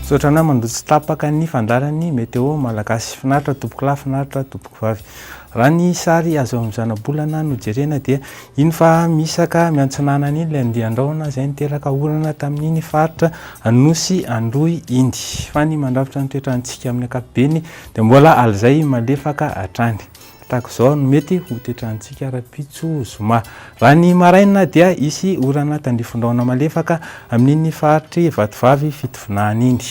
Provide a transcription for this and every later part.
Misaotra anao mandoa tsy tapaka ny fandaran'ny météo malagasy. Finaritra tompoko lahy, finaritra tompoko vavy. Raha ny sary azo amin'izana-bolana no jerena dia iny fa misaka miantsinanana iny ilay andian-drahona izay niteraka orana tamin'iny faritra Anosy Andohy iny. Fa ny mandrafitra ny toetrantsika amin'ny ankapobeny dia mbola alizay malefaka hatrany. Tahaka izao no mety ho toetrantsika Rapitso Zoma. Raha ny maraina dia isy orana tandrifon-drahona malefaka amin'iny faritry Vatovavy fitovinany iny.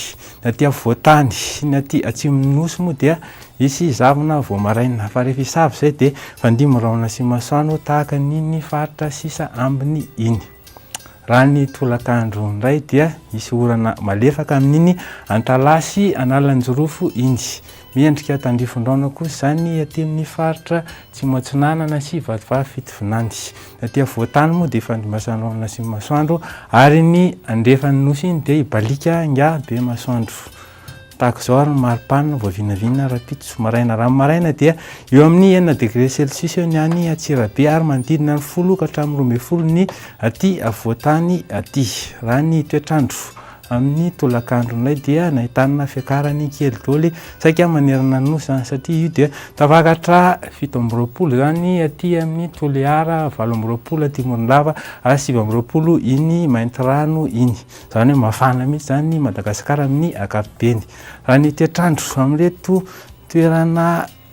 Ny aty afovoantany sy ny aty atsimon'ny nosy moa dia isy zavona vao maraina. Fa rehefa isavy izay dia fandimo rahona sy masoandro tahaka n'iny faritra sisa ambiny iny. Raha ny tolakandro indray dia isy orana malefaka amin'iny Antalasy Analanjorofo iny. Miendrika tandrifon-drahona kosa izany aty amin'ny faritra Tsimotsinanana sy Vatovavy fitovinany. Aty afovoantany moa dia fandimbasan-drahona sy masoandro ary ny andrefan'ny nosy iny dia ibalika nga be masoandro. Tahaka izao ary ny maripana vao vinavina Rapitso. Maraina raha maraina dia eo amin'ny 9 degré celsius eo ny any Antsirabe ary manodidina ny 10 ka hatramin'ny 12 ny aty afovoantany aty. Raha ny toetrandro amin'ny tolakandro indray dia nahitana fiakarany kely daholo saika manerana ny nosy izany satria io dia tafakatra 7 izany aty amin'ny Toliara, 8 aty Morondava ary 9 iny Maintirano iny. Izany hoe mafana mihitsy izany Madagasikara amin'ny ankapobeny. Raha ny toetrandro amin'ireto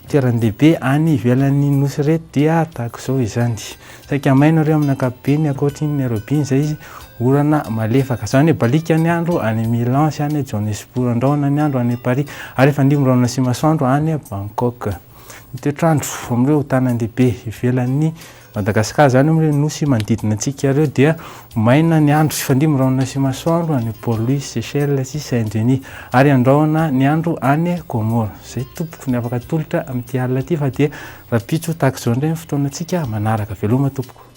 toeran-dehibe any ivelan'ny nosy reto dia tahaka izao izany. Saika maina ireo amin'ny ankapobeny ankoatrin'ny Nairobi izay izy orana malefaka. Izany hoe balika ny andro any Milan sy any Johannesburg, andrahona ny andro any Paris ary fandimo rahona sy masoandro any Bangkok. Ny toetrandro amin'ireo tanan-dehibe ivelan'ny Madagasikara izany amin'ireo nosy manodidina antsika ireo dia maina ny andro sy fandimo rahona sy masoandro any Port Louis, Seychelles sy Saint-Denis ary andrahona ny andro any Comore. Izay tompoko ny afaka tolotra amin'ity alina ity fa dia Rapitso tahaka izao indray ny fotoanantsika manaraka. Veloma tompoko.